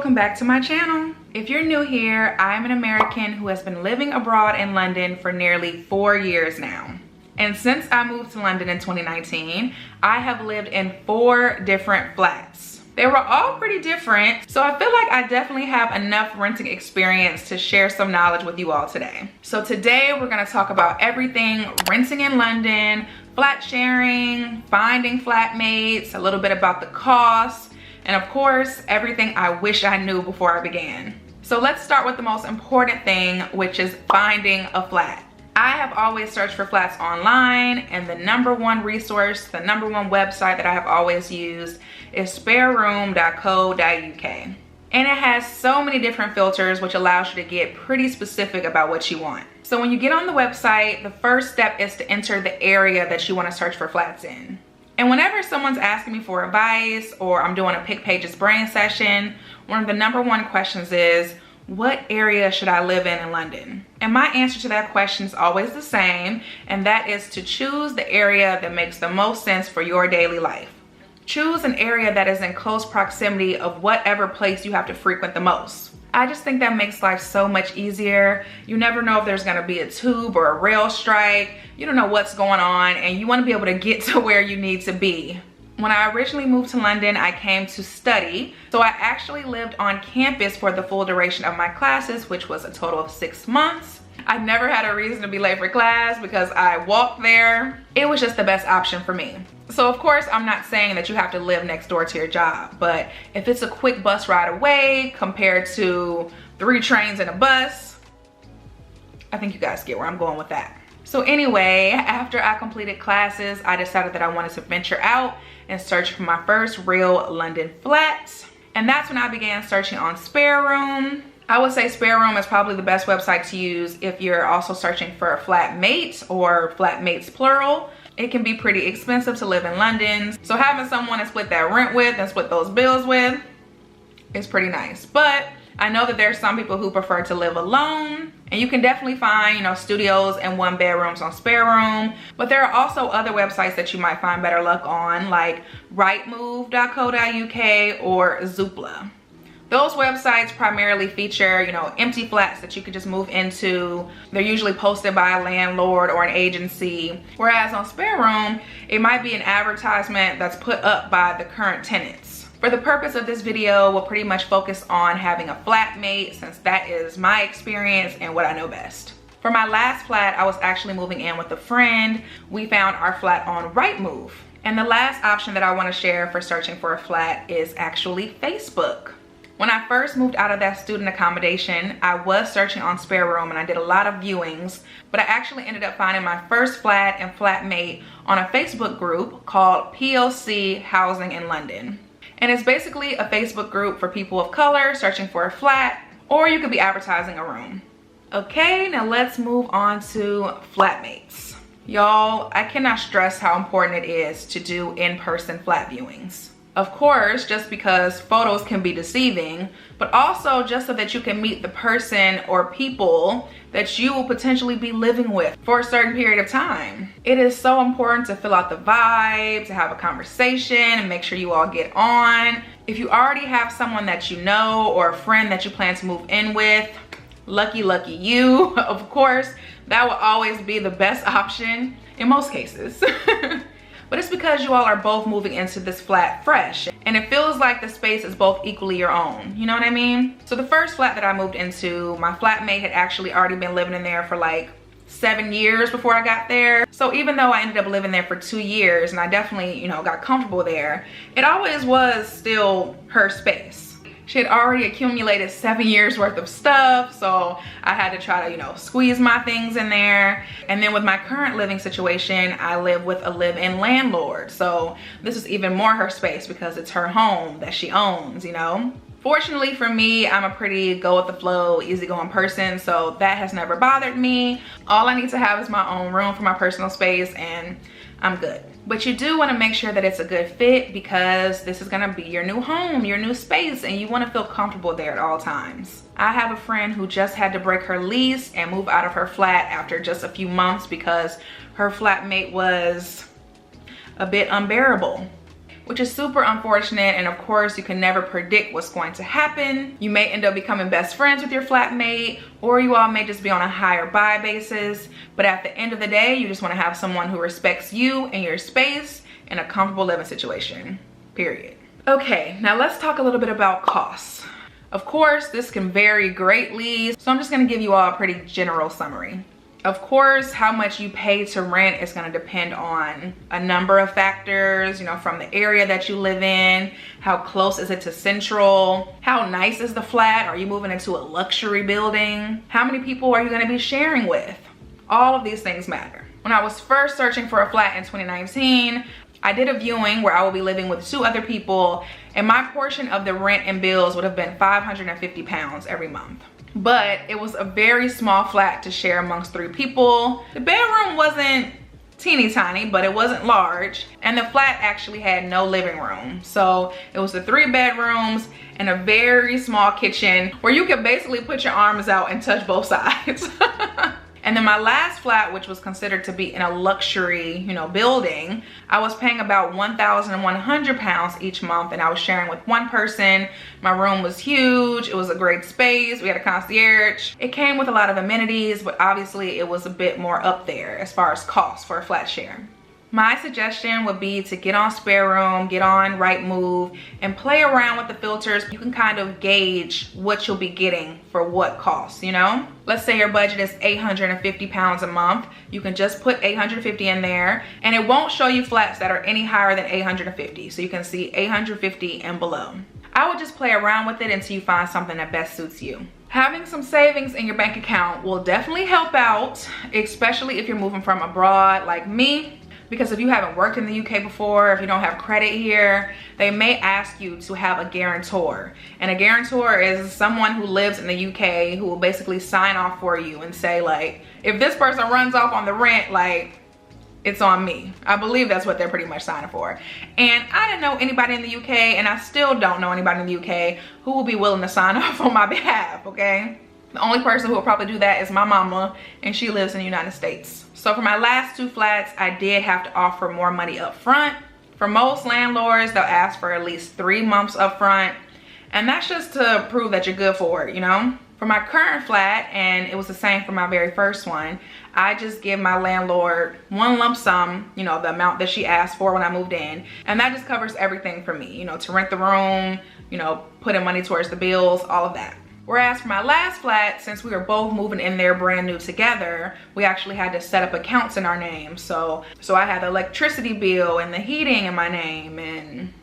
welcome back to my channel. If you're new here, I'm an American who has been living abroad in London for nearly 4 years now. And since I moved to London in 2019, I have lived in 4 different flats. They were all pretty different, so I feel like I definitely have enough renting experience to share some knowledge with you all today. So today we're gonna talk about everything renting in London, flat sharing, finding flatmates, a little bit about the cost, and of course, everything I wish I knew before I began. So let's start with the most important thing, which is finding a flat. I have always searched for flats online, and the #1 resource, the #1 website that I have always used is spareroom.co.uk. And it has so many different filters, which allows you to get pretty specific about what you want. So when you get on the website, the first step is to enter the area that you want to search for flats in. And whenever someone's asking me for advice or I'm doing a Pick Pages brain session, one of the #1 questions is, what area should I live in London? And my answer to that question is always the same, and that is to choose the area that makes the most sense for your daily life. Choose an area that is in close proximity of whatever place you have to frequent the most. I just think that makes life so much easier. You never know if there's gonna be a tube or a rail strike. You don't know what's going on, and you wanna be able to get to where you need to be. When I originally moved to London, I came to study. So I actually lived on campus for the full duration of my classes, which was a total of 6 months. I never had a reason to be late for class because I walked there. It was just the best option for me. So of course, I'm not saying that you have to live next door to your job, but if it's a quick bus ride away compared to 3 trains and a bus, I think you guys get where I'm going with that. So anyway, after I completed classes, I decided that I wanted to venture out and search for my first real London flat. And that's when I began searching on SpareRoom. I would say SpareRoom is probably the best website to use if you're also searching for a flatmate or flatmates plural. It can be pretty expensive to live in London. So having someone to split that rent with and split those bills with is pretty nice. But I know that there's some people who prefer to live alone, and you can definitely find, studios and 1-bedrooms on SpareRoom. But there are also other websites that you might find better luck on, like rightmove.co.uk or Zoopla. Those websites primarily feature, empty flats that you could just move into. They're usually posted by a landlord or an agency. Whereas on SpareRoom, it might be an advertisement that's put up by the current tenants. For the purpose of this video, we'll pretty much focus on having a flatmate, since that is my experience and what I know best. For my last flat, I was actually moving in with a friend. We found our flat on Rightmove. And the last option that I want to share for searching for a flat is actually Facebook. When I first moved out of that student accommodation, I was searching on SpareRoom and I did a lot of viewings, but I actually ended up finding my first flat and flatmate on a Facebook group called PLC Housing in London. And it's basically a Facebook group for people of color searching for a flat, or you could be advertising a room. Okay, now let's move on to flatmates. Y'all, I cannot stress how important it is to do in-person flat viewings. Of course, just because photos can be deceiving, but also just so that you can meet the person or people that you will potentially be living with for a certain period of time. It is so important to fill out the vibe, to have a conversation, and make sure you all get on. If you already have someone that you know or a friend that you plan to move in with, lucky you. Of course, that will always be the best option in most cases. But it's because you all are both moving into this flat fresh, and it feels like the space is both equally your own. You know what I mean? So the first flat that I moved into, my flatmate had actually already been living in there for like 7 years before I got there. So even though I ended up living there for 2 years and I definitely, got comfortable there, it always was still her space. She had already accumulated 7 years worth of stuff, so I had to try to, squeeze my things in there. And then with my current living situation, I live with a live-in landlord. So this is even more her space because it's her home that she owns, Fortunately for me, I'm a pretty go with the flow, easygoing person, so that has never bothered me. All I need to have is my own room for my personal space, and I'm good. But you do want to make sure that it's a good fit, because this is going to be your new home, your new space, and you want to feel comfortable there at all times. I have a friend who just had to break her lease and move out of her flat after just a few months because her flatmate was a bit unbearable. which is super unfortunate. And of course, you can never predict what's going to happen. You may end up becoming best friends with your flatmate, or you all may just be on a hire buy basis. But at the end of the day, you just want to have someone who respects you and your space in a comfortable living situation, period. Okay, now let's talk a little bit about costs. Of course, this can vary greatly, so I'm just gonna give you all a pretty general summary. Of course, how much you pay to rent is gonna depend on a number of factors, you know, from the area that you live in, how close is it to Central, how nice is the flat, are you moving into a luxury building, how many people are you gonna be sharing with? All of these things matter. When I was first searching for a flat in 2019, I did a viewing where I will be living with 2 other people, and my portion of the rent and bills would have been £550 every month. But it was a very small flat to share amongst 3 people. The bedroom wasn't teeny tiny, but it wasn't large, and the flat actually had no living room. So it was the 3 bedrooms and a very small kitchen where you could basically put your arms out and touch both sides. And then my last flat, which was considered to be in a luxury, you know, building, I was paying about £1,100 each month, and I was sharing with 1 person. My room was huge. It was a great space. We had a concierge. It came with a lot of amenities, but obviously it was a bit more up there as far as cost for a flat share. My suggestion would be to get on Spare Room, get on Rightmove, and play around with the filters. You can kind of gauge what you'll be getting for what cost, you know? Let's say your budget is £850 a month. You can just put $850 in there, and it won't show you flats that are any higher than $850. So you can see $850 and below. I would just play around with it until you find something that best suits you. Having some savings in your bank account will definitely help out, especially if you're moving from abroad like me. Because if you haven't worked in the UK before, if you don't have credit here, they may ask you to have a guarantor. And a guarantor is someone who lives in the UK who will basically sign off for you and say, like, if this person runs off on the rent, like, it's on me. I believe that's what they're pretty much signing for. And I didn't know anybody in the UK, and I still don't know anybody in the UK who will be willing to sign off on my behalf, okay? The only person who will probably do that is my mama, and she lives in the United States. So for my last 2 flats, I did have to offer more money up front. For most landlords, they'll ask for at least 3 months up front, and that's just to prove that you're good for it, you know? For my current flat, and it was the same for my very first one, I just give my landlord 1 lump sum, you know, the amount that she asked for when I moved in, and that just covers everything for me, you know, to rent the room, you know, putting money towards the bills, all of that. Whereas for my last flat, since we were both moving in there brand new together, we actually had to set up accounts in our name. So I had the electricity bill and the heating in my name, and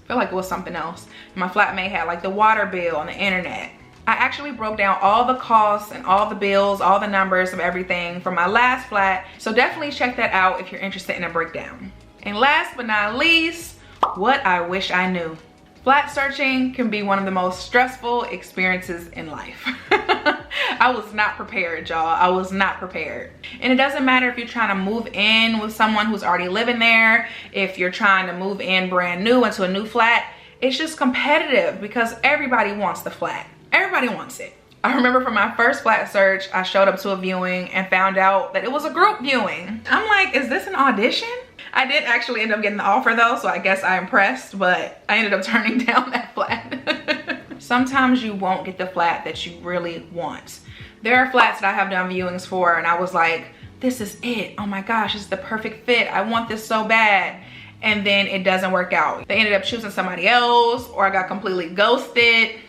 I feel like it was something else. My flatmate had like the water bill and the internet. I actually broke down all the costs and all the bills, all the numbers of everything from my last flat. So definitely check that out if you're interested in a breakdown. And last but not least, what I wish I knew. Flat searching can be one of the most stressful experiences in life. I was not prepared, y'all. I was not prepared. And it doesn't matter if you're trying to move in with someone who's already living there, if you're trying to move in brand new into a new flat, it's just competitive because everybody wants the flat. Everybody wants it. I remember for my first flat search, I showed up to a viewing and found out that it was a group viewing. I'm like, is this an audition? I did actually end up getting the offer though, so I guess I'm impressed, but I ended up turning down that flat. Sometimes you won't get the flat that you really want. There are flats that I have done viewings for and I was like, this is it. Oh my gosh, this is the perfect fit. I want this so bad. And then it doesn't work out. They ended up choosing somebody else, or I got completely ghosted.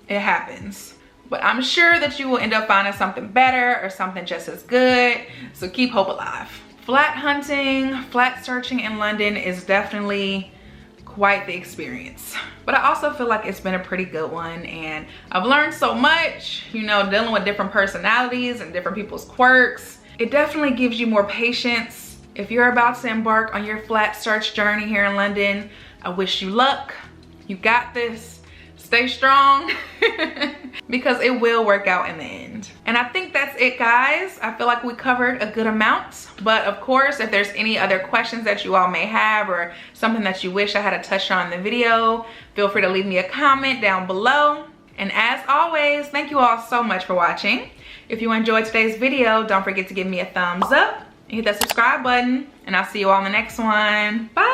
It happens. But I'm sure that you will end up finding something better or something just as good. So keep hope alive. Flat hunting, flat searching in London is definitely quite the experience. But I also feel like it's been a pretty good one, and I've learned so much, you know, dealing with different personalities and different people's quirks. It definitely gives you more patience. If you're about to embark on your flat search journey here in London, I wish you luck. You got this. Stay strong because it will work out in the end. And I think that's it, guys. I feel like we covered a good amount, but of course, if there's any other questions that you all may have or something that you wish I had touched on in the video, feel free to leave me a comment down below. And as always, thank you all so much for watching. If you enjoyed today's video, don't forget to give me a thumbs up and hit that subscribe button, and I'll see you all in the next one. Bye.